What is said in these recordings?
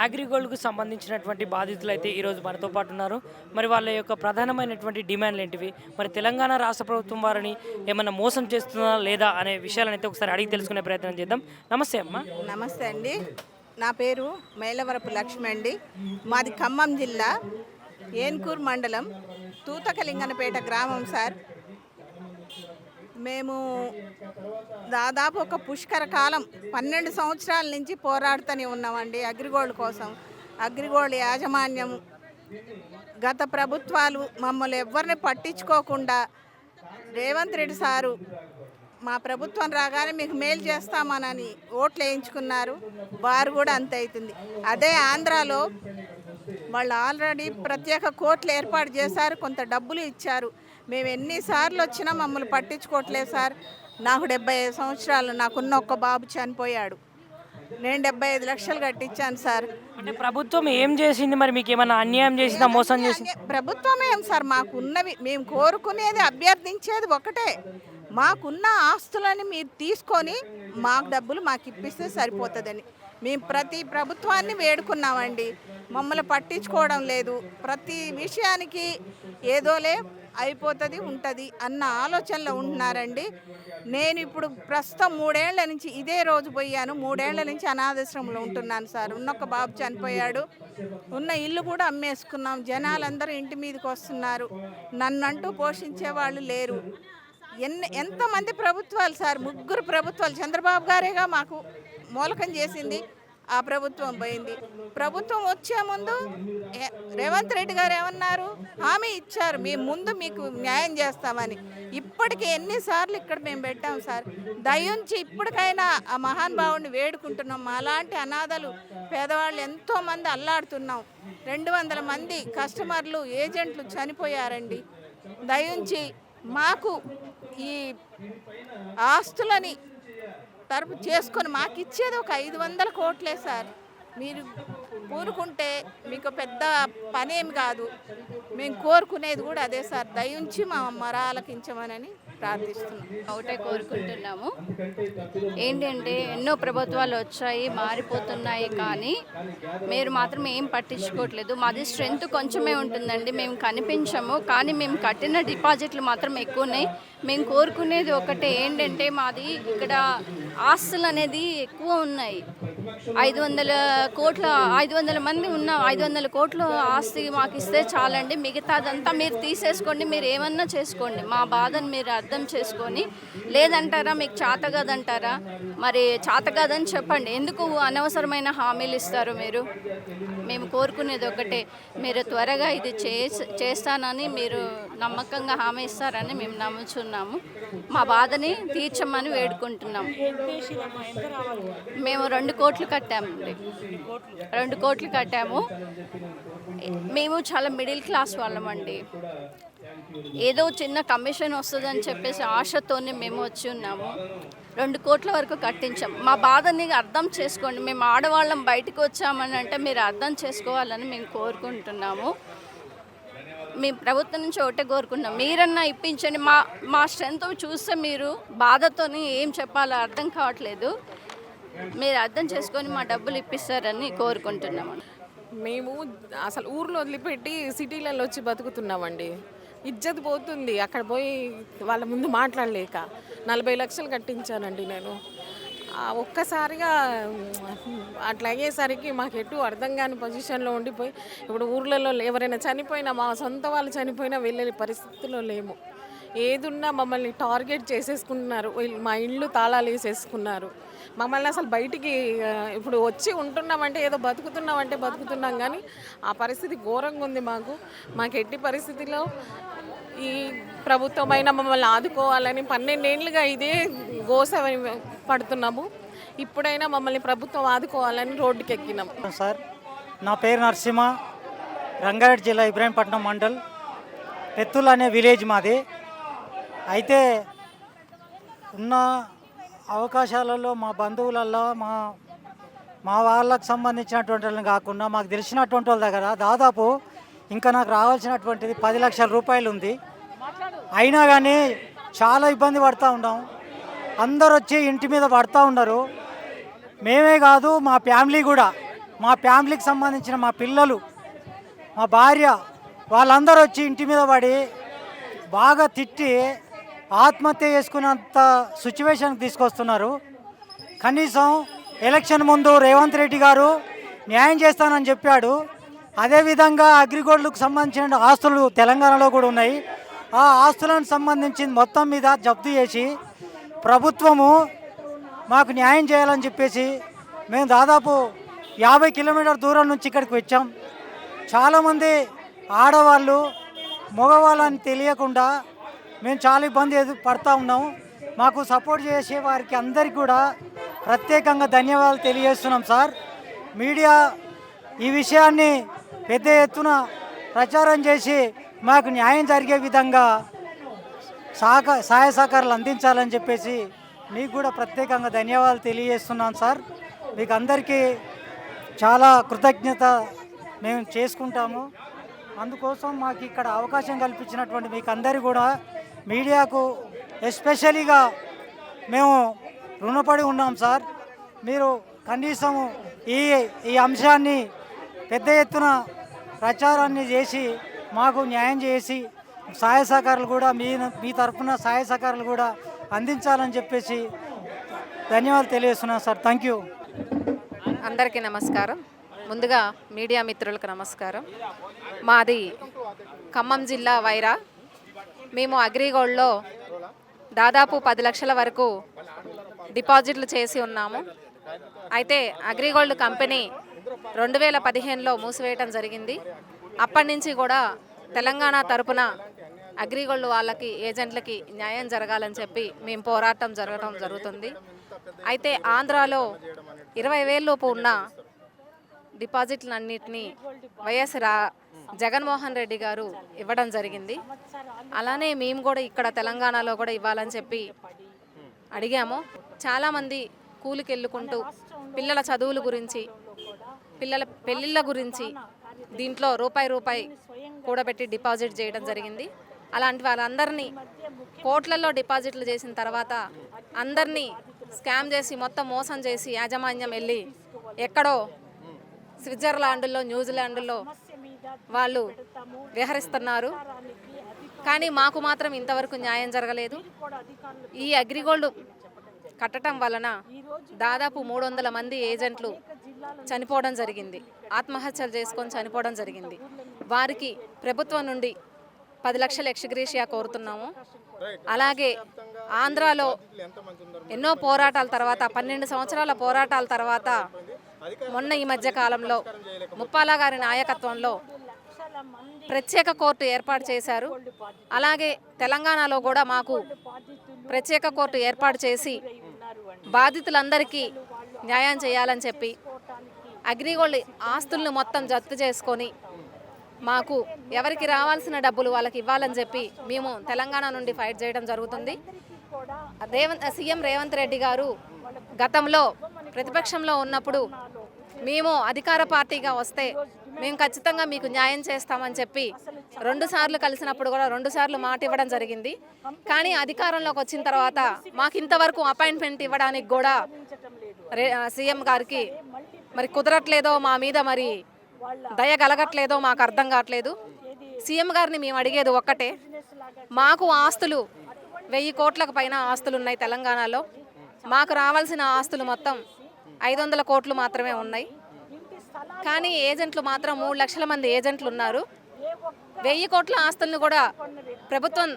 అగ్రిగోల్డ్‌కు సంబంధించినటువంటి బాధితులు అయితే ఈరోజు మనతో పాటు ఉన్నారు. మరి వాళ్ళ యొక్క ప్రధానమైనటువంటి డిమాండ్లు ఏంటివి? మరి తెలంగాణ రాష్ట్ర ప్రభుత్వం వారిని ఏమన్నా మోసం చేస్తుందా లేదా అనే విషయాలనైతే ఒకసారి అడిగి తెలుసుకునే ప్రయత్నం చేద్దాం. నమస్తే అమ్మ. నమస్తే అండి. నా పేరు మేలవరపు లక్ష్మి అండి. మాది ఖమ్మం జిల్లా ఏన్కూర్ మండలం తూతకలింగనపేట గ్రామం సార్. మేము దాదాపు ఒక పుష్కర కాలం 12 సంవత్సరాల నుంచి పోరాడుతూనే ఉన్నామండి అగ్రిగోల్డ్ కోసం. అగ్రిగోల్డ్ యాజమాన్యం గత ప్రభుత్వాలు మమ్మల్ని ఎవరిని పట్టించుకోకుండా రేవంత్ రెడ్డి సారు మా ప్రభుత్వం రాగానే మీకు మేలు చేస్తామనని ఓట్లు వేయించుకున్నారు. వారు కూడా అంతే అవుతుంది. అదే ఆంధ్రాలో వాళ్ళు ఆల్రెడీ ప్రత్యేక కోర్టులు ఏర్పాటు చేశారు, కొంత డబ్బులు ఇచ్చారు. మేము ఎన్నిసార్లు వచ్చినా మమ్మల్ని పట్టించుకోవట్లేదు సార్. నాకు 75 సంవత్సరాలు, నాకున్న ఒక్క బాబు చనిపోయాడు. నేను 75 లక్షలు కట్టించాను సార్. అంటే ప్రభుత్వం ఏం చేసింది? మరి మీకు ఏమైనా అన్యాయం చేసిందా, మోసం చేసింది? ప్రభుత్వం ఏం సార్, మాకున్నవి మేము కోరుకునేది, అభ్యర్థించేది ఒకటే, మాకున్న ఆస్తులని మీరు తీసుకొని మాకు డబ్బులు మాకు ఇప్పిస్తే సరిపోతుందని మేము ప్రతి ప్రభుత్వాన్ని వేడుకున్నామండి. మమ్మల్ని పట్టించుకోవడం లేదు. ప్రతి విషయానికి ఏదోలే అయిపోతుంది ఉంటుంది అన్న ఆలోచనలో ఉంటున్నారండి. నేను ఇప్పుడు ప్రస్తుతం 3 ఏళ్ల నుంచి ఇదే రోజు పోయాను. 3 ఏళ్ల నుంచి అనాథాశ్రమంలో ఉంటున్నాను సార్. ఉన్నొక్క బాబు చనిపోయాడు. ఉన్న ఇల్లు కూడా అమ్మేసుకున్నాం. జనాలందరూ ఇంటి మీదకి వస్తున్నారు. నన్నంటూ పోషించే వాళ్ళు లేరు. ఎంతమంది ప్రభుత్వాలు సార్, 3 ప్రభుత్వాలు. చంద్రబాబు గారేగా మాకు మూలకం చేసింది, ఆ ప్రభుత్వం పోయింది. ప్రభుత్వం వచ్చే ముందు రేవంత్ రెడ్డి గారు ఏమన్నారు, హామీ ఇచ్చారు, మేము ముందు మీకు న్యాయం చేస్తామని. ఇప్పటికి ఎన్నిసార్లు ఇక్కడ మేము పెట్టాం సార్. దయించి ఇప్పటికైనా ఆ మహానుభావుడిని వేడుకుంటున్నాం. అలాంటి అనాథలు పేదవాళ్ళు ఎంతోమంది అల్లాడుతున్నాం. 200 మంది కస్టమర్లు, ఏజెంట్లు చనిపోయారండి. దయించి మాకు ఈ ఆస్తులని తరపు చేసుకొని మాకు ఇచ్చేది ఒక 500 కోట్లే సార్. మీరు పూనుకుంటే మీకు పెద్ద పనేమి కాదు. మేము కోరుకునేది కూడా అదే సార్. దయించి మా మరాలకించమనని ప్రార్థిస్తున్నాం. ఒకటే కోరుకుంటున్నాము. ఏంటంటే ఎన్నో ప్రభుత్వాలు వచ్చాయి, మారిపోతున్నాయి, కానీ మీరు మాత్రం ఏం పట్టించుకోవట్లేదు. మాది స్ట్రెంత్ కొంచెమే ఉంటుందండి, మేము కనిపించము, కానీ మేము కట్టిన డిపాజిట్లు మాత్రం ఎక్కువ ఉన్నాయి. మేము కోరుకునేది ఒకటే, ఏంటంటే మాది ఇక్కడ ఆస్తులు అనేది ఎక్కువ ఉన్నాయి. 500 మంది ఉన్న 500 కోట్ల ఆస్తి మాకు ఇస్తే చాలండి. మిగతాదంతా మీరు తీసేసుకోండి, మీరు ఏమన్నా చేసుకోండి. మా బాధను మీరు అర్థం చేసుకొని, లేదంటారా మీకు చేత కాదంటారా? మరి చేత కాదని చెప్పండి. ఎందుకు అనవసరమైన హామీలు ఇస్తారు మీరు? మేము కోరుకునేది ఒకటే, మీరు త్వరగా ఇది చేస్తానని మీరు నమ్మకంగా హామీ ఇస్తారని మేము నమ్ముచున్నాము. మా బాధని తీర్చమని వేడుకుంటున్నాము. మేము 2 కోట్లు కట్టామండి. 2 కోట్లు కట్టాము. మేము చాలా మిడిల్ క్లాస్ వాళ్ళమండి. ఏదో చిన్న కమిషన్ వస్తుందని చెప్పేసి ఆశతోనే మేము వచ్చి ఉన్నాము. 2 కోట్ల వరకు కట్టించాం. మా బాధని అర్థం చేసుకోండి. మేము ఆడవాళ్ళం బయటకు వచ్చామని అంటే మీరు అర్థం చేసుకోవాలని మేము కోరుకుంటున్నాము. మేము ప్రభుత్వం నుంచి ఒకటే కోరుకుంటున్నాం, మీరన్నా ఇప్పించండి. మా స్ట్రెంత్ చూస్తే మీరు బాధతోని ఏం చెప్పాలో అర్థం కావట్లేదు. మీరు అర్థం చేసుకొని మా డబ్బులు ఇప్పిస్తారని కోరుకుంటున్నాము. మేము అసలు ఊర్లో వదిలిపెట్టి సిటీలలో వచ్చి బతుకుతున్నామండి. ఇజ్జత్ పోతుంది అక్కడ పోయి వాళ్ళ ముందు మాట్లాడలేక. 40 లక్షలు కట్టించానండి నేను. ఒక్కసారిగా అట్లా అయ్యేసరికి మాకు ఎటు అర్థం కాని పొజిషన్లో ఉండిపోయి, ఇప్పుడు ఊర్లలో ఎవరైనా చనిపోయినా, మా సొంత వాళ్ళు చనిపోయినా వెళ్ళే పరిస్థితిలో లేము. ఏదున్నా మమ్మల్ని టార్గెట్ చేసేసుకుంటున్నారు. మా ఇళ్ళు తాళాలు వేసేసుకున్నారు. మమ్మల్ని అసలు బయటికి ఇప్పుడు వచ్చి ఉంటున్నామంటే ఏదో బతుకుతున్నామంటే బతుకుతున్నాం, కానీ ఆ పరిస్థితి ఘోరంగా ఉంది మాకు ఎట్టి పరిస్థితిలో ఈ ప్రభుత్వమైన మమ్మల్ని ఆదుకోవాలని 12 ఏళ్ళుగా ఇదే గోస పడుతున్నాము. ఇప్పుడైనా మమ్మల్ని ప్రభుత్వం ఆదుకోవాలని రోడ్డుకి ఎక్కినాం సార్. నా పేరు నరసింహ, రంగారెడ్డి జిల్లా ఇబ్రాహీంపట్నం మండల్, పెత్తుల్ అనే విలేజ్ మాది. అయితే ఉన్న అవకాశాలలో మా బంధువులలో మా వాళ్ళకు సంబంధించినటువంటి వాళ్ళని కాకుండా మాకు తెలిసినటువంటి వాళ్ళ దగ్గర దాదాపు ఇంకా నాకు రావాల్సినటువంటిది 10 లక్షల రూపాయలు ఉంది. అయినా కానీ చాలా ఇబ్బంది పడుతూ ఉన్నాం. అందరు వచ్చి ఇంటి మీద పడుతూ ఉన్నారు. మేమే కాదు, మా ఫ్యామిలీ కూడా మా ఫ్యామిలీకి సంబంధించిన మా పిల్లలు, మా భార్య వాళ్ళందరూ వచ్చి ఇంటి మీద పడి బాగా తిట్టి ఆత్మహత్య చేసుకునేంత సిచ్యువేషన్కి తీసుకొస్తున్నారు. కనీసం ఎలక్షన్ ముందు రేవంత్ రెడ్డి గారు న్యాయం చేస్తానని చెప్పాడు. అదేవిధంగా అగ్రిగోల్డ్కు సంబంధించిన ఆస్తులు తెలంగాణలో కూడా ఉన్నాయి. ఆ ఆస్తులను సంబంధించి మొత్తం మీద జప్తు చేసి ప్రభుత్వము మాకు న్యాయం చేయాలని చెప్పేసి మేము దాదాపు 50 కిలోమీటర్ దూరం నుంచి ఇక్కడికి వచ్చాం. చాలామంది ఆడవాళ్ళు మగవాళ్ళని తెలియకుండా మేము చాలా ఇబ్బంది పడుతూ ఉన్నాం. మాకు సపోర్ట్ చేసే వారికి అందరికీ కూడా ప్రత్యేకంగా ధన్యవాదాలు తెలియజేస్తున్నాం సార్. మీడియా ఈ విషయాన్ని పెద్ద ఎత్తున ప్రచారం చేసి మాకు న్యాయం జరిగే విధంగా సహాయ సహకారాలు అందించాలని చెప్పేసి మీకు కూడా ప్రత్యేకంగా ధన్యవాదాలు తెలియజేస్తున్నాం సార్. మీకు అందరికీ చాలా కృతజ్ఞత మేము చేసుకుంటాము. అందుకోసం మాకు ఇక్కడ అవకాశం కల్పించినటువంటి మీకు అందరికీ కూడా మీడియాకు ఎస్పెషలీగా మేము రుణపడి ఉన్నాం సార్. మీరు కనీసం ఈ అంశాన్ని పెద్ద ఎత్తున ప్రచారాన్ని చేసి మాకు న్యాయం చేసి సహాయ సహకారాలు కూడా మీ తరఫున సహాయ సహకారాలు కూడా అందించాలని చెప్పేసి ధన్యవాదాలు తెలియజేస్తున్నాను సార్. Thank you. అందరికీ నమస్కారం. ముందుగా మీడియా మిత్రులకు నమస్కారం. మాది ఖమ్మం జిల్లా వైరా. మేము అగ్రిగోల్డ్లో దాదాపు 10 లక్షల వరకు డిపాజిట్లు చేసి ఉన్నాము. అయితే అగ్రిగోల్డ్ కంపెనీ 2015లో మూసివేయటం జరిగింది. అప్పటి నుంచి కూడా తెలంగాణ తరపున అగ్రిగోల్డ్ వాళ్ళకి ఏజెంట్లకి న్యాయం జరగాలని చెప్పి మేము పోరాటం జరగడం జరుగుతుంది. అయితే ఆంధ్రాలో 20,000 లోపు ఉన్న డిపాజిట్లన్నింటినీ వైఎస్ జగన్మోహన్ రెడ్డి గారు ఇవ్వడం జరిగింది. అలానే మేము కూడా ఇక్కడ తెలంగాణలో కూడా ఇవ్వాలని చెప్పి అడిగాము. చాలామంది కూలికి వెళ్ళుకుంటూ పిల్లల చదువుల గురించి, పిల్లల పెళ్ళిళ్ళ గురించి దీంట్లో రూపాయి కూడబెట్టి డిపాజిట్ చేయడం జరిగింది. అలాంటి వాళ్ళందరినీ కోట్లలో డిపాజిట్లు చేసిన తర్వాత అందరినీ స్కామ్ చేసి మొత్తం మోసం చేసి యాజమాన్యం వెళ్ళి ఎక్కడో స్విట్జర్లాండ్లో, న్యూజిలాండ్లో వాళ్ళు విహరిస్తున్నారు. కానీ మాకు మాత్రం ఇంతవరకు న్యాయం జరగలేదు. ఈ అగ్రిగోల్డ్ కట్టడం వలన దాదాపు 300 మంది ఏజెంట్లు చనిపోవడం జరిగింది, ఆత్మహత్యలు చేసుకొని చనిపోవడం జరిగింది. వారికి ప్రభుత్వం నుండి 10 లక్షల ఎక్స్గ్రేషియా కోరుతున్నాము. అలాగే ఆంధ్రాలో ఎన్నో పోరాటాల తర్వాత 12 సంవత్సరాల పోరాటాల తర్వాత మొన్న ఈ మధ్య కాలంలో ముప్పాల గారి నాయకత్వంలో ప్రత్యేక కోర్టు ఏర్పాటు చేశారు. అలాగే తెలంగాణలో కూడా మాకు ప్రత్యేక కోర్టు ఏర్పాటు చేసి బాధితులందరికీ న్యాయం చేయాలని చెప్పి అగ్రిగోల్డ్ ఆస్తులను మొత్తం జప్తు చేసుకొని మాకు ఎవరికి రావాల్సిన డబ్బులు వాళ్ళకి ఇవ్వాలని చెప్పి మేము తెలంగాణ నుండి ఫైట్ చేయడం జరుగుతుంది. సీఎం రేవంత్ రెడ్డి గారు గతంలో ప్రతిపక్షంలో ఉన్నప్పుడు మేము అధికార పార్టీగా వస్తే మేము ఖచ్చితంగా మీకు న్యాయం చేస్తామని చెప్పి 2 సార్లు కలిసినప్పుడు కూడా 2 సార్లు మాట ఇవ్వడం జరిగింది. కానీ అధికారంలోకి వచ్చిన తర్వాత మాకు ఇంతవరకు అపాయింట్మెంట్ ఇవ్వడానికి కూడా సీఎం గారికి మరి కుదరట్లేదో, మా మీద మరి దయ కలగట్లేదో మాకు అర్థం కావట్లేదు. సీఎం గారిని మేము అడిగేది ఒక్కటే, మాకు ఆస్తులు 1000 కోట్లకు పైన ఆస్తులు ఉన్నాయి తెలంగాణలో. మాకు రావాల్సిన ఆస్తులు మొత్తం 500 కోట్లు మాత్రమే ఉన్నాయి. కానీ ఏజెంట్లు మాత్రం 3 లక్షల మంది ఏజెంట్లు ఉన్నారు. 1000 కోట్ల ఆస్తులను కూడా ప్రభుత్వం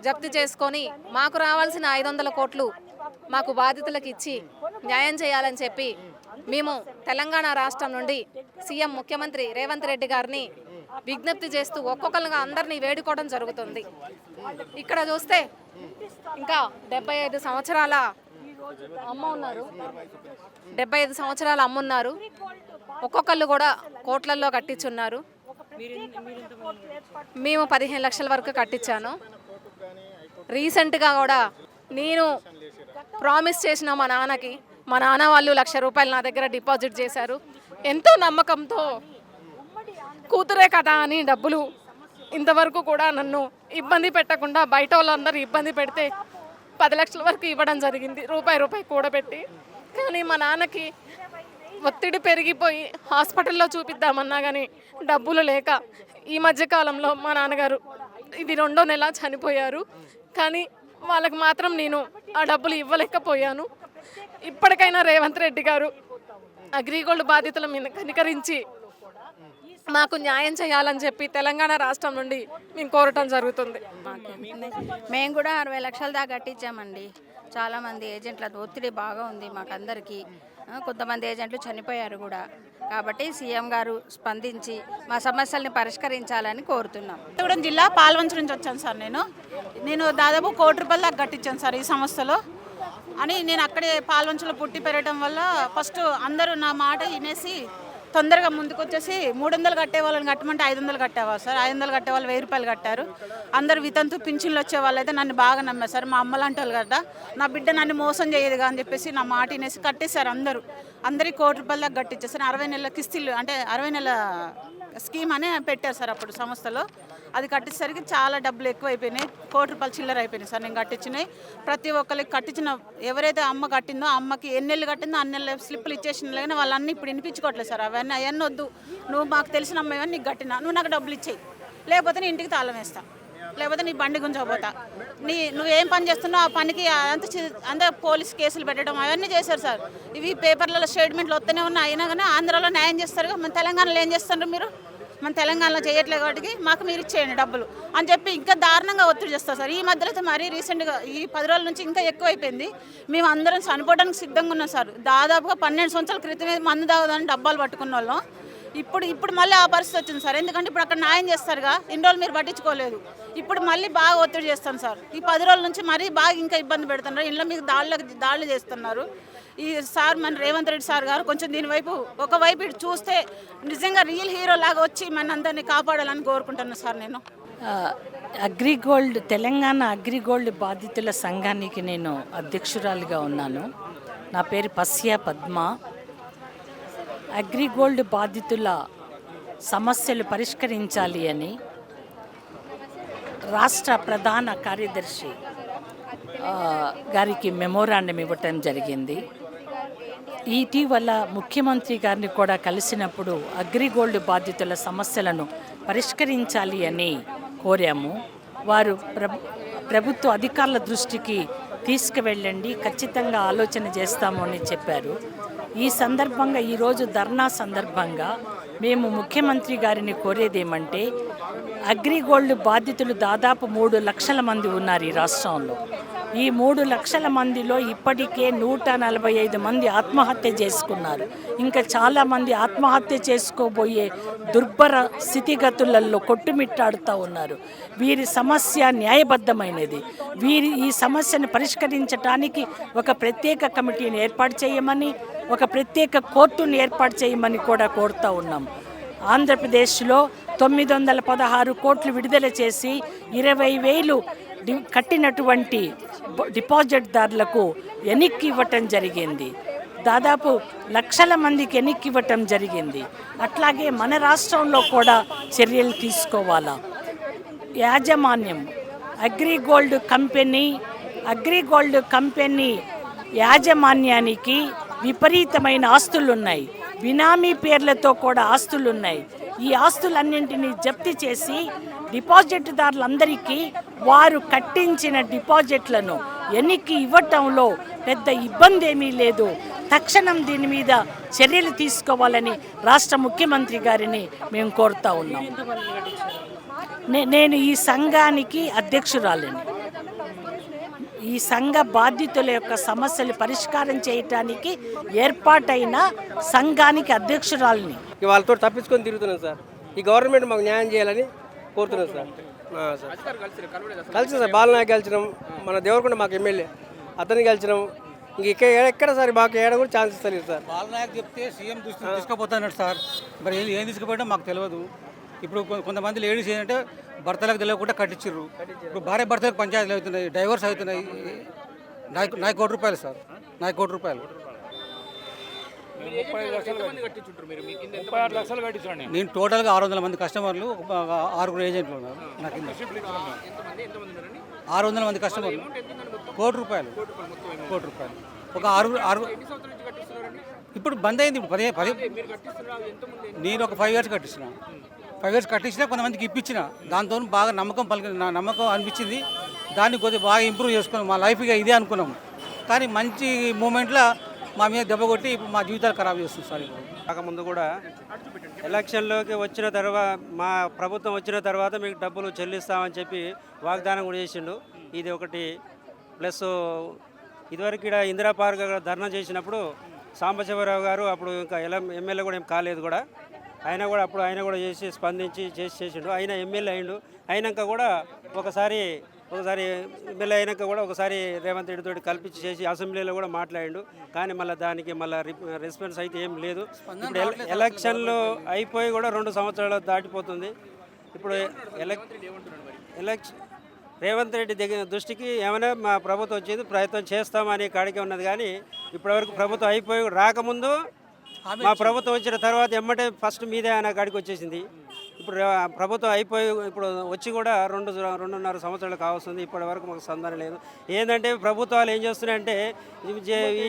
జప్తు చేసుకొని మాకు రావాల్సిన 500 కోట్లు మాకు బాధితులకు ఇచ్చి న్యాయం చేయాలని చెప్పి మేము తెలంగాణ రాష్ట్రం నుండి సీఎం ముఖ్యమంత్రి రేవంత్ రెడ్డి గారిని విజ్ఞప్తి చేస్తూ ఒక్కొక్కరుగా అందరినీ వేడుకోవడం జరుగుతుంది. ఇక్కడ చూస్తే ఇంకా 75 సంవత్సరాల అమ్మ ఉన్నారు, 75 సంవత్సరాల అమ్మ ఉన్నారు. ఒక్కొక్కళ్ళు కూడా కోట్లల్లో కట్టించున్నారు. మేము 15 లక్షల వరకు కట్టించాను. రీసెంట్గా కూడా నేను ప్రామిస్ చేసిన మా నాన్నకి, మా నాన్న వాళ్ళు 1,00,000 రూపాయలు నా దగ్గర డిపాజిట్ చేశారు. ఎంతో నమ్మకంతో కూతురే కదా అని డబ్బులు ఇంతవరకు కూడా నన్ను ఇబ్బంది పెట్టకుండా బయట వాళ్ళందరూ ఇబ్బంది పెడితే 10 లక్షల వరకు ఇవ్వడం జరిగింది రూపాయి కూడబెట్టి. కానీ మా నాన్నకి ఒత్తిడి పెరిగిపోయి హాస్పిటల్లో చూపిద్దామన్నా కానీ డబ్బులు లేక ఈ మధ్యకాలంలో మా నాన్నగారు ఇది 2వ నెల చనిపోయారు. కానీ వాళ్ళకి మాత్రం నేను ఆ డబ్బులు ఇవ్వలేకపోయాను. ఇప్పటికైనా రేవంత్ రెడ్డి గారు అగ్రిగోల్డ్ బాధితుల మీద కనికరించి మాకు న్యాయం చేయాలని చెప్పి తెలంగాణ రాష్ట్రం నుండి మేము కోరటం జరుగుతుంది. మేము కూడా 60 లక్షల దాకా కట్టించామండి. చాలామంది ఏజెంట్ల ఒత్తిడి బాగా ఉంది మాకందరికీ. కొంతమంది ఏజెంట్లు చనిపోయారు కూడా. కాబట్టి సీఎం గారు స్పందించి మా సమస్యల్ని పరిష్కరించాలని కోరుతున్నాం. కొత్తగూడెం జిల్లా పాల్వంచ నుంచి వచ్చాను సార్. నేను దాదాపు 1 కోటి రూపాయల దాకా కట్టించాను సార్ ఈ సంస్థలో. నేను అక్కడే పాల్వంచలో పుట్టి పెరగడం వల్ల ఫస్ట్ అందరూ నా మాట వినేసి తొందరగా ముందుకు వచ్చేసి 300 కట్టే వాళ్ళని కట్టమంటే 500 కట్టేవారు సార్. 500 కట్టే వాళ్ళు 1000 రూపాయలు కట్టారు. అందరు వితంతు పింఛన్లు వచ్చే వాళ్ళు అయితే నన్ను బాగా నమ్మారు సార్. మా అమ్మలాంటి వాళ్ళు కదా, నా బిడ్డ నన్ను మోసం చేయదుగా అని చెప్పేసి నా మాట వినేసి కట్టేశారు. అందరికి 1 కోటి రూపాయల దాకా కట్టించేసారు. 60 నెలల కిస్తీలు అంటే 60 నెలల స్కీమ్ అని పెట్టారు సార్ అప్పుడు సంస్థలో. అది కట్టేసరికి చాలా డబ్బులు ఎక్కువ అయిపోయినాయి. 1 కోటి రూపాయలు చిల్లర అయిపోయినాయి సార్ నేను కట్టించినాయి. ప్రతి ఒక్కరికి కట్టించిన ఎవరైతే అమ్మ కట్టిందో అమ్మకి ఎన్ని నెలలు కట్టిందో అన్ని నెలల స్లిప్పులు ఇచ్చేసిన కానీ వాళ్ళన్నీ ఇప్పుడు వినిపించుకోవట్లేదు సార్. అవన్నీ వద్దు, నువ్వు మాకు తెలిసిన అమ్మాయి నీకు కట్టినా, నువ్వు నాకు డబ్బులు ఇచ్చేయి, లేకపోతే నీ ఇంటికి తాళం వేస్తా, లేకపోతే నీ బండి గుంజకపోతా, నువ్వు ఏం పని చేస్తున్నావు ఆ పనికి అంత పోలీస్ కేసులు పెట్టడం అవన్నీ చేశారు సార్. ఇవి పేపర్లలో స్టేట్మెంట్లు వస్తూనే ఉన్నాయి. అయినా కానీ ఆంధ్రాలో న్యాయం చేస్తారు, మన తెలంగాణలో ఏం చేస్తున్నారు మీరు? మన తెలంగాణలో చేయట్లేదు కాబట్టి మాకు మీరు ఇచ్చేయండి డబ్బులు అని చెప్పి ఇంకా దారుణంగా ఒత్తిడి చేస్తారు సార్. ఈ మధ్యలో అయితే మరీ రీసెంట్గా ఈ 10 రోజుల నుంచి ఇంకా ఎక్కువ అయిపోయింది. మేము అందరం చనిపోవడానికి సిద్ధంగా ఉన్నాం సార్. దాదాపుగా 12 సంవత్సరాల క్రితమే మందు తాగుదాని డబ్బాలు పట్టుకున్న వాళ్ళం. ఇప్పుడు మళ్ళీ ఆ పరిస్థితి వచ్చింది సార్. ఎందుకంటే ఇప్పుడు అక్కడ న్యాయం చేస్తారుగా, ఇన్ని రోజులు మీరు పట్టించుకోలేదు. ఇప్పుడు మళ్ళీ బాగా ఒత్తిడి చేస్తాను సార్. ఈ 10 రోజుల నుంచి మరీ బాగా ఇంకా ఇబ్బంది పెడుతున్నారు. ఇంట్లో మీకు దాడులు చేస్తున్నారు. ఈ సార్ మన రేవంత్ రెడ్డి సార్ గారు కొంచెం దీనివైపు ఒకవైపు ఇటు చూస్తే నిజంగా రియల్ హీరో లాగా వచ్చి మన అందరినీ కాపాడాలని కోరుకుంటున్నాను సార్. నేను అగ్రిగోల్డ్ తెలంగాణ అగ్రిగోల్డ్ బాధితుల సంఘానికి నేను అధ్యక్షురాలిగా ఉన్నాను. నా పేరు పస్యా పద్మ. అగ్రిగోల్డ్ బాధితుల సమస్యలు పరిష్కరించాలి అని రాష్ట్ర ప్రధాన కార్యదర్శి గారికి మెమోరాండం ఇవ్వటం జరిగింది. ఇటీవల ముఖ్యమంత్రి గారిని కూడా కలిసినప్పుడు అగ్రిగోల్డ్ బాధితుల సమస్యలను పరిష్కరించాలి అని కోరాము. వారు ప్రభుత్వ అధికారుల దృష్టికి తీసుకువెళ్ళండి, ఖచ్చితంగా ఆలోచన చేస్తాము అని చెప్పారు. ఈ సందర్భంగా ఈరోజు ధర్నా సందర్భంగా మేము ముఖ్యమంత్రి గారిని కోరేదేమంటే, అగ్రిగోల్డ్ బాధితులు దాదాపు 3 లక్షల మంది ఉన్నారు ఈ రాష్ట్రంలో. ఈ 3 లక్షల మందిలో ఇప్పటికే 145 మంది ఆత్మహత్య చేసుకున్నారు. ఇంకా చాలామంది ఆత్మహత్య చేసుకోబోయే దుర్భర స్థితిగతులలో కొట్టుమిట్టాడుతూ ఉన్నారు. వీరి సమస్య న్యాయబద్ధమైనది. ఈ సమస్యను పరిష్కరించడానికి ఒక ప్రత్యేక కమిటీని ఏర్పాటు చేయమని, ఒక ప్రత్యేక కోర్టును ఏర్పాటు చేయమని కూడా కోరుతూ ఉన్నాం. ఆంధ్రప్రదేశ్లో 916 కోట్లు విడుదల చేసి 20,000 కట్టినటువంటి డిపాజిట్దారులకు వెనక్కి ఇవ్వటం జరిగింది. దాదాపు లక్షల మందికి వెనక్కి ఇవ్వటం జరిగింది. అట్లాగే మన రాష్ట్రంలో కూడా చర్యలు తీసుకోవాలా. యాజమాన్యం అగ్రిగోల్డ్ కంపెనీ యాజమాన్యానికి విపరీతమైన ఆస్తులున్నాయి. బినామీ పేర్లతో కూడా ఆస్తులున్నాయి. ఈ ఆస్తులన్నింటినీ జప్తు చేసి డిపాజిట్దారులందరికీ వారు కట్టించిన డిపాజిట్లను వెనక్కి ఇవ్వటంలో పెద్ద ఇబ్బంది ఏమీ లేదు. తక్షణం దీని మీద చర్యలు తీసుకోవాలని రాష్ట్ర ముఖ్యమంత్రి గారిని మేము కోరుతా ఉన్నాం. నేను ఈ సంఘానికి అధ్యక్షురాలిని. ఈ సంఘ బాధితుల యొక్క సమస్యలు పరిష్కారం చేయటానికి ఏర్పాటైన సంఘానికి అధ్యక్షురాలిని. వాళ్ళతో తప్పించుకొని తిరుగుతున్నాం సార్. ఈ గవర్నమెంట్ మాకు న్యాయం చేయాలని కోరుతున్నాం సార్. కలిసి సార్ బాలనాయక్ కలిసినాం, మన దేవరకొండ మాకు ఎమ్మెల్యే అతన్ని కలిసినాం. ఇంక ఎక్కడ సార్ మాకు ఏడ కూడా ఛాన్స్ ఇస్తలేదు సార్. బాలనాయక్ చెప్తే సీఎం దృష్టి తీసుకుపోతున్నాడు సార్. మరి ఏం తీసుకుపోయడం మాకు తెలియదు. ఇప్పుడు కొంతమంది లేడీస్ ఏంటంటే భర్తలకు తెలియకుండా కట్టించారు. ఇప్పుడు భార్య భర్తలకు పంచాయతీలు అవుతున్నాయి, డైవర్స్ అవుతున్నాయి. నాకు 1 కోటి రూపాయలు సార్, 1 కోటి రూపాయలు. 36 లక్షలు కట్టించండి. నేను టోటల్గా 600 మంది కస్టమర్లు, 6 ఏజెంట్లు ఉన్నారు. నాకు 600 మంది కస్టమర్లు, 1 కోటి రూపాయలు. ఒక 6 ఇప్పుడు బంద్ అయింది. ఇప్పుడు నేను ఒక 5 years కట్టించిన. 5 years కట్టించినా కొంతమందికి ఇప్పించిన. దాంతో బాగా నమ్మకం అనిపించింది. దాన్ని కొద్దిగా బాగా ఇంప్రూవ్ చేసుకున్నాం. మా లైఫ్ ఇక ఇదే అనుకున్నాం. కానీ మంచి మూమెంట్లో మా మీద దెబ్బ కొట్టి ఇప్పుడు మా జీవితాలు ఖరాబ్ చేస్తుంది సార్. ఇప్పుడు కాకముందు కూడా ఎలక్షన్లోకి వచ్చిన తర్వాత మా ప్రభుత్వం వచ్చిన తర్వాత మీకు డబ్బులు చెల్లిస్తామని చెప్పి వాగ్దానం కూడా చేసిండు. ఇది ఒకటి. ప్లస్ ఇదివరకు ఇక్కడ ఇందిరా పార్క్ ధర్నా చేసినప్పుడు సాంబశివరావు గారు అప్పుడు ఇంకా ఎమ్మెల్యే కూడా ఏం కాలేదు కూడా, ఆయన కూడా చేసి స్పందించి చేసిండు. ఆయన ఎమ్మెల్యే అయిండు. అయినాక కూడా ఒకసారి ఎమ్మెల్యే అయినాక కూడా ఒకసారి రేవంత్ రెడ్డి తోటి కల్పించి చేసి అసెంబ్లీలో కూడా మాట్లాడిండు. కానీ మళ్ళీ దానికి రెస్పాన్స్ అయితే ఏం లేదు. ఇప్పుడు ఎలక్షన్లు అయిపోయి కూడా 2 సంవత్సరాలు దాటిపోతుంది. ఇప్పుడు ఎలక్షన్ రేవంత్ రెడ్డి దృష్టికి ఏమైనా మా ప్రభుత్వం వచ్చింది, ప్రయత్నం చేస్తామని కాడికే ఉన్నది. కానీ ఇప్పటివరకు ప్రభుత్వం అయిపోయి రాకముందు మా ప్రభుత్వం వచ్చిన తర్వాత ఎమ్మటే ఫస్ట్ మీదే అనే కాడికి వచ్చేసింది. ఇప్పుడు ప్రభుత్వం అయిపోయి ఇప్పుడు వచ్చి కూడా 2.5 సంవత్సరాలు కావస్తుంది. ఇప్పటి వరకు మాకు సంధానం లేదు. ఏంటంటే ప్రభుత్వాలు ఏం చేస్తున్నాయంటే ఈ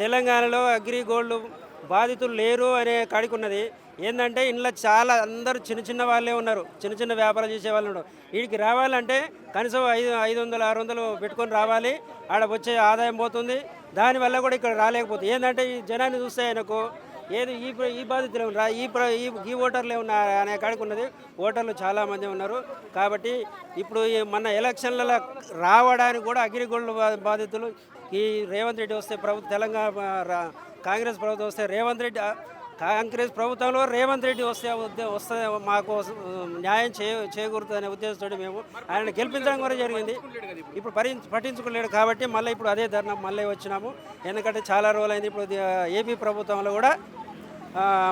తెలంగాణలో అగ్రిగోల్డ్ బాధితులు లేరు అనే కాడికి ఉన్నది. ఏంటంటే ఇంట్లో చాలా అందరూ చిన్న వాళ్ళే ఉన్నారు, చిన్న వ్యాపారం చేసే వాళ్ళు ఉన్నారు. వీడికి రావాలంటే కనీసం 500-600 పెట్టుకొని రావాలి. ఆడ వచ్చే ఆదాయం పోతుంది. దానివల్ల కూడా ఇక్కడ రాలేకపోతుంది. ఏంటంటే ఈ జనాన్ని చూస్తే ఆయనకు ఏది ఈ బాధితులు ఈ ఓటర్లే ఉన్నారు అనే కాడికి ఉన్నది. ఓటర్లు చాలామంది ఉన్నారు. కాబట్టి ఇప్పుడు మన ఎలక్షన్లలో రావడానికి కూడా అగ్రిగోల్డ్ బాధితులు ఈ రేవంత్ రెడ్డి వస్తే తెలంగాణ కాంగ్రెస్ ప్రభుత్వం వస్తే కాంగ్రెస్ ప్రభుత్వంలో రేవంత్ రెడ్డి వస్తే మాకు న్యాయం చేకూరుతుందనే ఉద్దేశంతో మేము ఆయన గెలిపించడం కూడా జరిగింది. ఇప్పుడు పట్టించుకోలేడు కాబట్టి మళ్ళీ ఇప్పుడు అదే ధర్నా మళ్ళీ వచ్చినాము. ఎందుకంటే చాలా రోజులైంది. ఇప్పుడు ఏపీ ప్రభుత్వంలో కూడా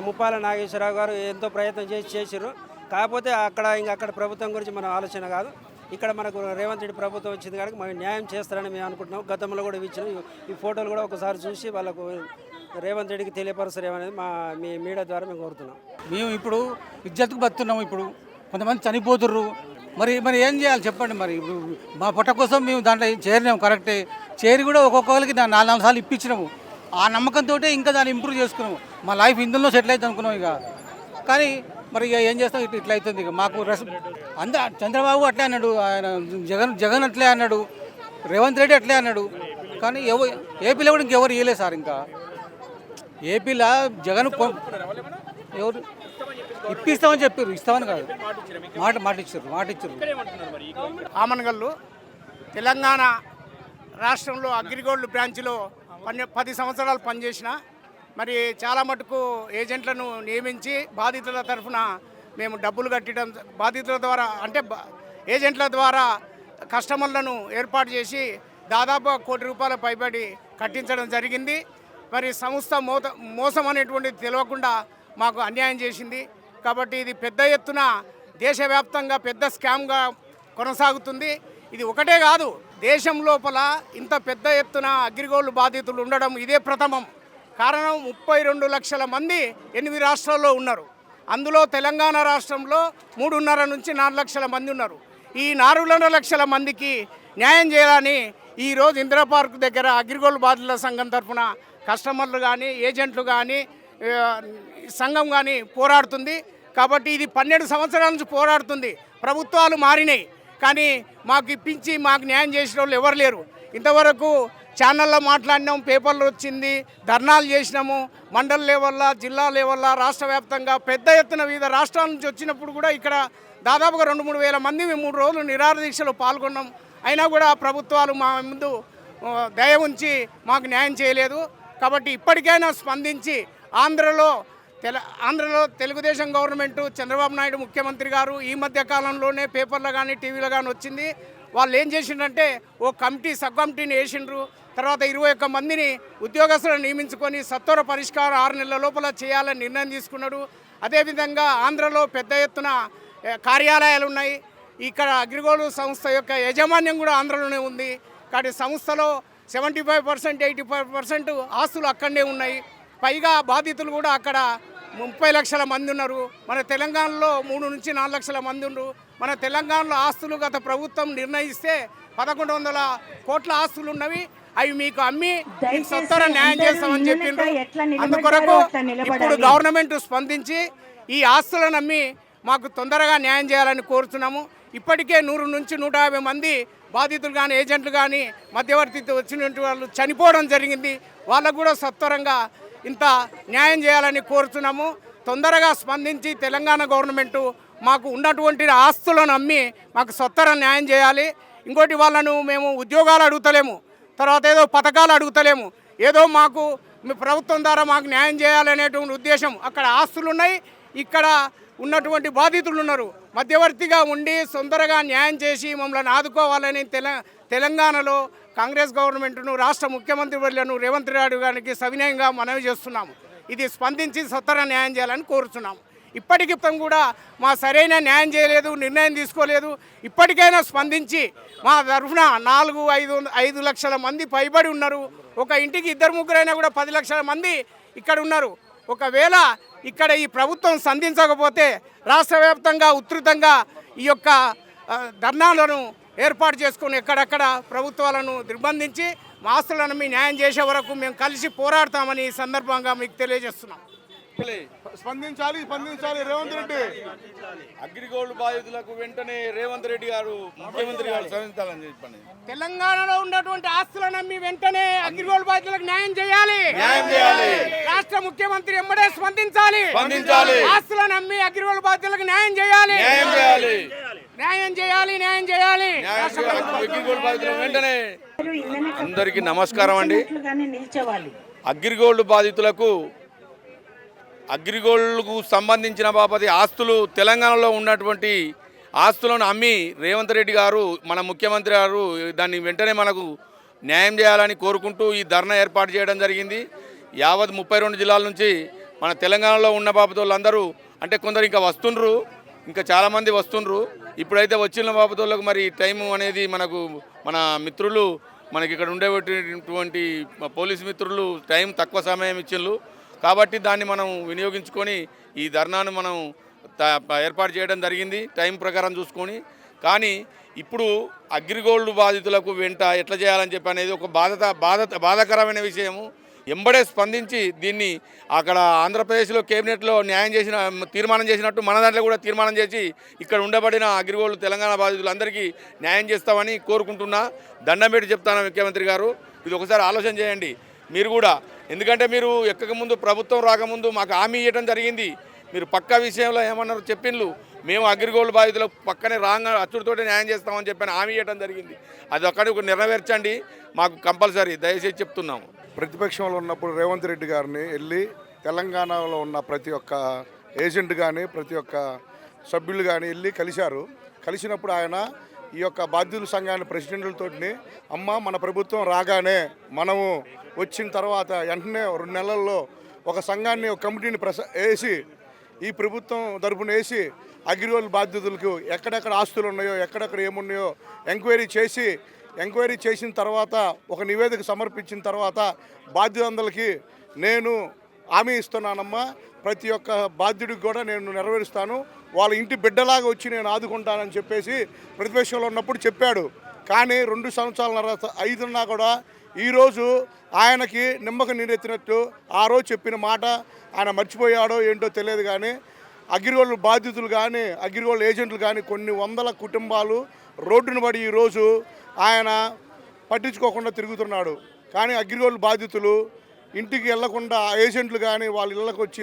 ముప్పాల నాగేశ్వరరావు గారు ఎంతో ప్రయత్నం చేసిర్రు. కాకపోతే అక్కడ ప్రభుత్వం గురించి మన ఆలోచన కాదు. ఇక్కడ మనకు రేవంత్ రెడ్డి ప్రభుత్వం వచ్చింది కనుక మనం న్యాయం చేస్తారని మేము అనుకుంటున్నాం. గతంలో కూడా ఇచ్చినాం. ఈ ఫోటోలు కూడా ఒకసారి చూసి వాళ్ళకు రేవంత్ రెడ్డికి తెలియపరుస్తారేమనేది మీ మీడియా ద్వారా మేము కోరుతున్నాం. మేము ఇప్పుడు ఇజ్జత్తుకు బతున్నాము. ఇప్పుడు కొంతమంది చనిపోతుర్రు. మరి ఏం చేయాలి చెప్పండి. మరి ఇప్పుడు మా పొట్ట కోసం మేము దాంట్లో చేరినాము. కరెక్టే, చేరి కూడా ఒక్కొక్కరికి 4 సార్లు ఇప్పించినాము. ఆ నమ్మకంతో ఇంకా దాన్ని ఇంప్రూవ్ చేసుకున్నాము. మా లైఫ్ ఇందులో సెటిల్ అవుతుంది అనుకున్నాం. ఇక కానీ మరి ఇక ఏం చేస్తాం, ఇట్లా అవుతుంది. ఇక మాకు చంద్రబాబు అట్లే అన్నాడు, ఆయన జగన్ అట్లే అన్నాడు, రేవంత్ రెడ్డి అట్లే అన్నాడు. కానీ ఏపీలో కూడా ఇంకెవరు ఇవ్వలేదు సార్. ఇంకా ఏపీలో జగన్ ఎవరు ఇప్పిస్తామని చెప్పారు, ఇస్తామని కాదు, మాట ఇచ్చారు. ఆమనగల్లు తెలంగాణ రాష్ట్రంలో అగ్రిగోల్డ్ బ్రాంచ్లో 10 సంవత్సరాలు పనిచేసిన. మరి చాలా మటుకు ఏజెంట్లను నియమించి బాధితుల తరఫున మేము డబ్బులు కట్టడం, బాధితుల ద్వారా అంటే ఏజెంట్ల ద్వారా కస్టమర్లను ఏర్పాటు చేసి దాదాపు 1 కోటి రూపాయల పైబడి కట్టించడం జరిగింది. మరి సంస్థ మోసం అనేటువంటిది తెలియకుండా మాకు అన్యాయం చేసింది. కాబట్టి ఇది పెద్ద ఎత్తున దేశవ్యాప్తంగా పెద్ద స్కామ్గా కొనసాగుతుంది. ఇది ఒకటే కాదు, దేశం లోపల ఇంత పెద్ద ఎత్తున అగ్రిగోల్డ్ బాధితులు ఉండడం ఇదే ప్రథమం. కారణం 32 లక్షల మంది 8 రాష్ట్రాల్లో ఉన్నారు. అందులో తెలంగాణ రాష్ట్రంలో 3.5 నుంచి 4 లక్షల మంది ఉన్నారు. ఈ 4 లక్షల మందికి న్యాయం చేయాలని ఈరోజు ఇందిరా పార్క్ దగ్గర అగ్రిగోల్డ్ బాధితుల సంఘం తరఫున కస్టమర్లు కానీ ఏజెంట్లు కానీ సంఘం కానీ పోరాడుతుంది. కాబట్టి ఇది 12 సంవత్సరాల నుంచి పోరాడుతుంది. ప్రభుత్వాలు మారినాయి కానీ మాకు ఇప్పించి మాకు న్యాయం చేసిన వాళ్ళు ఎవరు లేరు. ఇంతవరకు ఛానల్లో మాట్లాడినాం, పేపర్లు వచ్చింది, ధర్నాలు చేసినాము. మండల లెవెల్లో, జిల్లా లెవెల్లో, రాష్ట్ర వ్యాప్తంగా పెద్ద ఎత్తున వివిధ రాష్ట్రాల నుంచి వచ్చినప్పుడు కూడా ఇక్కడ దాదాపుగా 2-3 వేల మంది మేము 3 రోజులు నిరాహార దీక్షలో పాల్గొన్నాం. అయినా కూడా ప్రభుత్వాలు మా ముందు దయ ఉంచి మాకు న్యాయం చేయలేదు. కాబట్టి ఇప్పటికైనా స్పందించి ఆంధ్రలో తెలుగుదేశం గవర్నమెంటు చంద్రబాబు నాయుడు ముఖ్యమంత్రి గారు ఈ మధ్య కాలంలోనే పేపర్లో కానీ టీవీలో కానీ వచ్చింది. వాళ్ళు ఏం చేసిండ్రంటే సబ్ కమిటీని వేసిండ్రు. తర్వాత 21 మందిని ఉద్యోగస్తులను నియమించుకొని సత్వర పరిష్కారం 6 నెలల లోపల చేయాలని నిర్ణయం తీసుకున్నాడు. అదేవిధంగా ఆంధ్రలో పెద్ద ఎత్తున కార్యాలయాలు ఉన్నాయి. ఇక్కడ అగ్రిగోల్డ్ సంస్థ యొక్క యాజమాన్యం కూడా ఆంధ్రలోనే ఉంది. కాబట్టి సంస్థలో 75%, 85% ఆస్తులు అక్కడనే ఉన్నాయి. పైగా బాధితులు కూడా అక్కడ 30 లక్షల మంది ఉన్నారు. మన తెలంగాణలో 3 నుంచి 4 లక్షల మంది ఉన్నారు. మన తెలంగాణలో ఆస్తులు గత ప్రభుత్వం నిర్ణయిస్తే 1100 కోట్ల ఆస్తులు ఉన్నవి. అవి మీకు అమ్మి మీకు సత్వర న్యాయం చేస్తామని చెప్పిండ్రు. అందుకొరకు ఇప్పుడు గవర్నమెంట్ స్పందించి ఈ ఆస్తులను అమ్మి మాకు తొందరగా న్యాయం చేయాలని కోరుతున్నాము. ఇప్పటికే 100 నుంచి 150 మంది బాధితులు కానీ ఏజెంట్లు కానీ మధ్యవర్తితో వచ్చినటువంటి వాళ్ళు చనిపోవడం జరిగింది. వాళ్ళకు కూడా సత్వరంగా ఇంత న్యాయం చేయాలని కోరుతున్నాము. తొందరగా స్పందించి తెలంగాణ గవర్నమెంటు మాకు ఉన్నటువంటి ఆస్తులను అమ్మి మాకు సత్వర న్యాయం చేయాలి. ఇంకోటి వాళ్ళను మేము ఉద్యోగాలు అడుగుతలేము, తర్వాత ఏదో పథకాలు అడుగుతలేము, ఏదో మాకు మీ ప్రభుత్వం ద్వారా మాకు న్యాయం చేయాలనేటువంటి ఉద్దేశం. అక్కడ ఆస్తులు ఉన్నాయి, ఇక్కడ ఉన్నటువంటి బాధితులు ఉన్నారు. మధ్యవర్తిగా ఉండి తొందరగా న్యాయం చేసి మమ్మల్ని ఆదుకోవాలని తెలంగాణలో కాంగ్రెస్ గవర్నమెంట్ను రాష్ట్ర ముఖ్యమంత్రి వర్యులను రేవంత్ రెడ్డి గారికి సవినయంగా మనవి చేస్తున్నాము. ఇది స్పందించి సత్వర న్యాయం చేయాలని కోరుతున్నాము. ఇప్పటికి కూడా మా సరైన న్యాయం చేయలేదు, నిర్ణయం తీసుకోలేదు. ఇప్పటికైనా స్పందించి మా తరఫున 4-5 లక్షల మంది పైబడి ఉన్నారు. ఒక ఇంటికి 2-3 కూడా 10 లక్షల మంది ఇక్కడ ఉన్నారు. ఒకవేళ ఇక్కడ ఈ ప్రభుత్వం స్పందించకపోతే రాష్ట్ర వ్యాప్తంగా ఉధృతంగా ఈ యొక్క ధర్నాలను ఏర్పాటు చేసుకుని ఎక్కడెక్కడ ప్రభుత్వాలను నిర్బంధించి మా ఆస్తులను మీ న్యాయం చేసే వరకు మేము కలిసి పోరాడతామని ఈ సందర్భంగా మీకు తెలియజేస్తున్నాం. స్పందించాలి రేవంత్ రెడ్డి. అగ్రిగోల్డ్ బాధితులకు వెంటనే రేవంత్ రెడ్డి గారు ముఖ్యమంత్రి గారు స్పందించాలని చెప్పండి. తెలంగాణలో ఉన్నటువంటి ఆస్తులను అమ్మి వెంటనే అగ్రిగోల్డ్ బాధితులకు న్యాయం చేయాలి. రాష్ట్ర ముఖ్యమంత్రి ఎమ్మడే స్పందించాలి. ఆస్తులను అమ్మి అగ్రిగోల్డ్ బాధితులకు న్యాయం చేయాలి. అగ్రిగోల్డ్ బాధితులకు వెంటనే. అందరికీ నమస్కారం అండి. అగ్రిగోల్డ్ బాధితులకు అగ్రిగోల్డ్కు సంబంధించిన బాపతి ఆస్తులు తెలంగాణలో ఉన్నటువంటి ఆస్తులను అమ్మి రేవంత్ రెడ్డి గారు మన ముఖ్యమంత్రి గారు దాన్ని వెంటనే మనకు న్యాయం చేయాలని కోరుకుంటూ ఈ ధర్నా ఏర్పాటు చేయడం జరిగింది. యావత్ 32 జిల్లాల నుంచి మన తెలంగాణలో ఉన్న బాపతి వాళ్ళందరూ, అంటే కొందరు ఇంకా వస్తుండ్రు, ఇంకా చాలామంది వస్తుండ్రు. ఇప్పుడైతే వచ్చిన బాపతి వాళ్ళకు మరి టైము అనేది మనకు మన మిత్రులు మనకి ఇక్కడ ఉండేటువంటి పోలీసు మిత్రులు టైం తక్కువ సమయం ఇచ్చిండ్రు. కాబట్టి దాన్ని మనం వినియోగించుకొని ఈ ధర్నాను మనం ఏర్పాటు చేయడం జరిగింది టైం ప్రకారం చూసుకొని. కానీ ఇప్పుడు అగ్రిగోల్డ్ బాధితులకు వెంట ఎట్లా చేయాలని చెప్పి అనేది ఒక బాధాకరమైన విషయము. ఎంబడే స్పందించి దీన్ని అక్కడ ఆంధ్రప్రదేశ్లో కేబినెట్లో తీర్మానం చేసినట్టు మన దాంట్లో కూడా తీర్మానం చేసి ఇక్కడ ఉండబడిన అగ్రిగోల్డ్ తెలంగాణ బాధితులందరికీ న్యాయం చేస్తామని కోరుకుంటున్నా. దండం పెట్టి చెప్తాను ముఖ్యమంత్రి గారు, ఇది ఒకసారి ఆలోచన చేయండి మీరు కూడా. ఎందుకంటే మీరు ఎక్కకముందు ప్రభుత్వం రాకముందు మాకు హామీ ఇవ్వడం జరిగింది. మీరు పక్కా విషయంలో ఏమన్నారు చెప్పిండ్రు, మేము అగ్రిగోల్డ్ బాధితులకు పక్కనే రాంగా అచ్చుడితోటి న్యాయం చేస్తామని చెప్పని హామీ ఇవ్వడం జరిగింది. అది ఒక్కడికి నెరవేర్చండి మాకు కంపల్సరీ, దయచేసి చెప్తున్నాము. ప్రతిపక్షంలో ఉన్నప్పుడు రేవంత్ రెడ్డి గారిని వెళ్ళి తెలంగాణలో ఉన్న ప్రతి ఒక్క ఏజెంట్ కానీ ప్రతి ఒక్క సభ్యులు కానీ వెళ్ళి కలిసినప్పుడు ఆయన ఈ యొక్క బాధ్యుల సంఘాన్ని ప్రెసిడెంట్లతోటి అమ్మ మన ప్రభుత్వం రాగానే మనము వచ్చిన తర్వాత వెంటనే 2 నెలల్లో ఒక సంఘాన్ని ఒక కమిటీని వేసి ఈ ప్రభుత్వం తరపున వేసి అగ్రిగోల్డ్ బాధ్యతలకు ఎక్కడెక్కడ ఆస్తులు ఉన్నాయో ఎక్కడెక్కడ ఏమున్నాయో ఎంక్వైరీ చేసిన తర్వాత ఒక నివేదిక సమర్పించిన తర్వాత బాధ్యులందరికీ నేను హామీ ఇస్తున్నానమ్మా, ప్రతి ఒక్క బాధ్యుడికి కూడా నేను నెరవేరుస్తాను, వాళ్ళ ఇంటి బిడ్డలాగా వచ్చి నేను ఆదుకుంటానని చెప్పేసి ప్రతిపక్షంలో ఉన్నప్పుడు చెప్పాడు. కానీ 2 సంవత్సరాల అయితున్నా కూడా ఈరోజు ఆయనకి నిమ్మక నీరెత్తినట్టు ఆ రోజు చెప్పిన మాట ఆయన మర్చిపోయాడో ఏంటో తెలియదు. కానీ అగ్రిగోల్డ్ బాధితులు కానీ అగ్రిగోల్డ్ ఏజెంట్లు కానీ కొన్ని వందల కుటుంబాలు రోడ్డును పడి ఈరోజు ఆయన పట్టించుకోకుండా తిరుగుతున్నాడు. కానీ అగ్రిగోల్డ్ బాధితులు ఇంటికి వెళ్లకుండా ఏజెంట్లు కానీ వాళ్ళ ఇళ్ళకి వచ్చి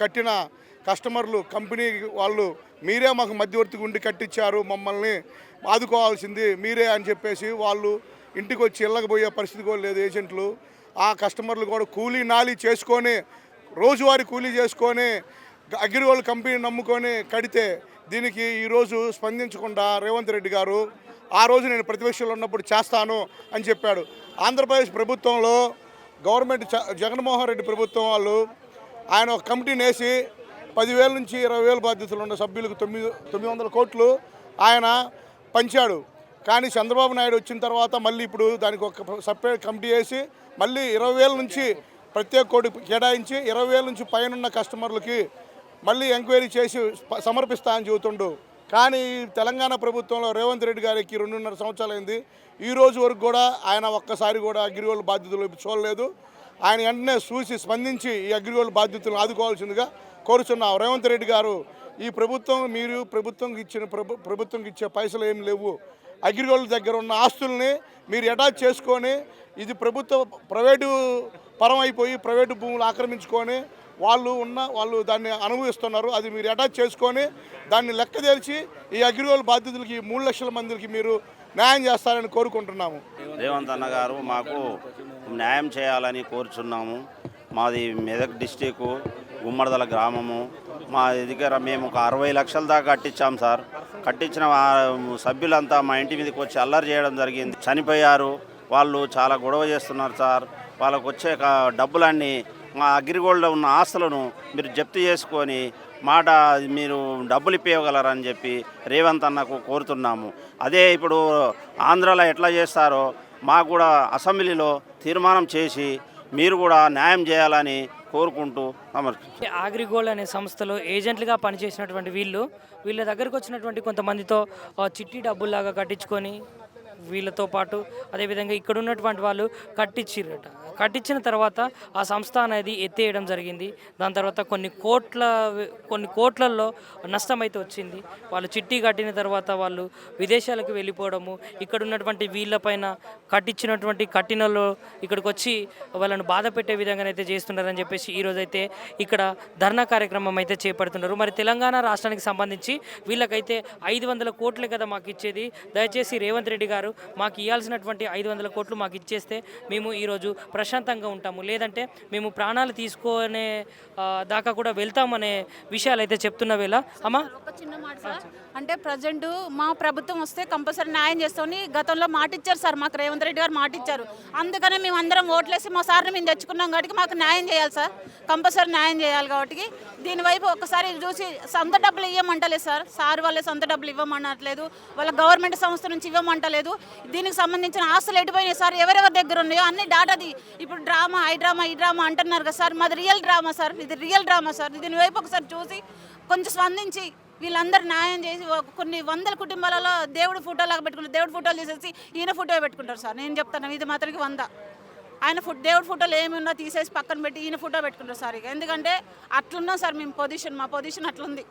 కట్టిన కస్టమర్లు కంపెనీ వాళ్ళు మీరే మాకు మధ్యవర్తిగా ఉండి కట్టించారు, మమ్మల్ని ఆదుకోవాల్సింది మీరే అని చెప్పేసి వాళ్ళు ఇంటికి వచ్చి ఇళ్ళకి పోయే పరిస్థితి కూడా లేదు. ఏజెంట్లు ఆ కస్టమర్లు కూడా కూలీ నాలి చేసుకొని రోజువారీ కూలీ చేసుకొని అగ్రిగోల్డ్ కంపెనీ నమ్ముకొని కడితే దీనికి ఈరోజు స్పందించకుండా రేవంత్ రెడ్డి గారు ఆ రోజు నేను ప్రతిపక్షంలో ఉన్నప్పుడు చేస్తాను అని చెప్పాడు. ఆంధ్రప్రదేశ్ ప్రభుత్వంలో గవర్నమెంట్ జగన్మోహన్ రెడ్డి ప్రభుత్వం వాళ్ళు ఆయన ఒక కమిటీని వేసి 10,000 నుంచి 20,000 బాధ్యతలు ఉన్న సభ్యులకు 900 కోట్లు ఆయన పంచాడు. కానీ చంద్రబాబు నాయుడు వచ్చిన తర్వాత మళ్ళీ ఇప్పుడు దానికి ఒక సపరేట్ కమిటీ వేసి మళ్ళీ 20,000 నుంచి ప్రత్యేక కోటి కేటాయించి 20,000 నుంచి పైన కస్టమర్లకి మళ్ళీ ఎంక్వైరీ చేసి సమర్పిస్తా అని చెబుతుండు. కానీ తెలంగాణ ప్రభుత్వంలో రేవంత్ రెడ్డి గారికి 2.5 సంవత్సరాలైంది. ఈ రోజు వరకు కూడా ఆయన ఒక్కసారి కూడా అగ్రిగోల్డ్ బాధ్యతలు చూడలేదు. ఆయన వెంటనే చూసి స్పందించి ఈ అగ్రిగోల్డ్ బాధ్యతలను ఆదుకోవాల్సిందిగా కోరుచున్నాం. రేవంత్ రెడ్డి గారు, ఈ ప్రభుత్వం మీరు ప్రభుత్వంకి ఇచ్చే పైసలు ఏమి లేవు. అగ్రిగోల్డ్ దగ్గర ఉన్న ఆస్తుల్ని మీరు అటాచ్ చేసుకొని ఇది ప్రైవేటు పరం అయిపోయి ప్రైవేటు భూములు ఆక్రమించుకొని వాళ్ళు దాన్ని అనుభవిస్తున్నారు. అది మీరు అటాచ్ చేసుకొని దాన్ని లెక్క తెరిచి ఈ అగ్రిగోల్డ్ బాధ్యతలకి 3 లక్షల మందికి మీరు న్యాయం చేస్తారని కోరుకుంటున్నాము. రేవంత్ అన్న గారు మాకు న్యాయం చేయాలని కోరుచున్నాము. మాది మెదక్ డిస్టిక్ గుమ్మడిదల గ్రామము. మా దగ్గర మేము ఒక 60 లక్షల దాకా కట్టించాం సార్. కట్టించిన సభ్యులంతా మా ఇంటి మీదకి వచ్చి అల్లరి చేయడం జరిగింది. చనిపోయారు. వాళ్ళు చాలా గొడవ చేస్తున్నారు సార్. వాళ్ళకు వచ్చే డబ్బులన్నీ మా అగ్రిగోల్డ్లో ఉన్న ఆస్తులను మీరు జప్తు చేసుకొని మీరు డబ్బులు ఇప్పగలరని చెప్పి రేవంత్ అన్నకు కోరుతున్నాము. అదే ఇప్పుడు ఆంధ్రాలో ఎట్లా చేస్తారో మాకు కూడా అసెంబ్లీలో తీర్మానం చేసి మీరు కూడా న్యాయం చేయాలని కోరుకుంటూ అగ్రిగోల్డ్ అనే సంస్థలో ఏజెంట్లుగా పనిచేసినటువంటి వీళ్ళ దగ్గరకు వచ్చినటువంటి కొంతమందితో చిట్టి డబ్బుల్లాగా కట్టించుకొని వీళ్ళతో పాటు అదేవిధంగా ఇక్కడ ఉన్నటువంటి వాళ్ళు కట్టించిన తర్వాత ఆ సంస్థ అనేది ఎత్తేయడం జరిగింది. దాని తర్వాత కొన్ని కోట్లలో నష్టం అయితే వచ్చింది. వాళ్ళు చిట్టి కట్టిన తర్వాత వాళ్ళు విదేశాలకు వెళ్ళిపోవడము, ఇక్కడ ఉన్నటువంటి వీళ్ళపైన కట్టినలో ఇక్కడికి వచ్చి వాళ్ళను బాధ పెట్టే విధంగానైతే చేస్తున్నారని చెప్పేసి ఈరోజైతే ఇక్కడ ధర్నా కార్యక్రమం అయితే చేపడుతున్నారు. మరి తెలంగాణ రాష్ట్రానికి సంబంధించి వీళ్ళకైతే 500 కోట్లే కదా మాకు ఇచ్చేది. దయచేసి రేవంత్ రెడ్డి గారు మాకు ఇవ్వాల్సినటువంటి 500 కోట్లు మాకు ఇచ్చేస్తే మేము ఈరోజు ప్రశాంతంగా ఉంటాము, లేదంటే మేము ప్రాణాలు తీసుకునే దాకా కూడా వెళ్తామనే విషయాలు అయితే చెప్తున్న వేళ అమ్మా ఒక చిన్న మాట సార్, అంటే ప్రజెంట్ మా ప్రభుత్వం వస్తే కంపల్సరీ న్యాయం చేస్తామని గతంలో మాట ఇచ్చారు సార్. మాకు రేవంత్ రెడ్డి గారు మాట ఇచ్చారు. అందుకనే మేము అందరం ఓట్లేసి మా సార్ని మేము తెచ్చుకున్నాం కాబట్టి మాకు న్యాయం చేయాలి సార్. కంపల్సరీ న్యాయం చేయాలి కాబట్టి దీనివైపు ఒకసారి చూసి సొంత డబ్బులు ఇవ్వమంటలేదు సార్ వాళ్ళే సొంత డబ్బులు ఇవ్వమనట్లేదు, వాళ్ళ గవర్నమెంట్ సంస్థ నుంచి ఇవ్వమంటలేదు. దీనికి సంబంధించిన ఆస్తులు ఎటుపోయినాయి సార్, ఎవరెవరి దగ్గర ఉన్నాయో అన్ని డాటాది. ఇప్పుడు డ్రామా ఈ డ్రామా అంటున్నారు కదా సార్, మాది రియల్ డ్రామా సార్, ఇది రియల్ డ్రామా సార్. దీని వైపు ఒకసారి చూసి కొంచెం స్పందించి వీళ్ళందరూ న్యాయం చేసి కొన్ని 100 కుటుంబాలలో దేవుడి ఫోటోలాగా పెట్టుకుంటారు. దేవుడి ఫోటోలు తీసేసి ఈయన ఫోటో పెట్టుకుంటారు సార్. నేను చెప్తాను ఇది మాత్రానికి 100 ఆయన దేవుడి ఫోటోలు ఏమి ఉన్నా తీసేసి పక్కన పెట్టి ఈయన ఫోటో పెట్టుకుంటారు సార్. ఎందుకంటే అట్లున్నాం సార్ మేము మా పొజిషన్ అట్లుంది.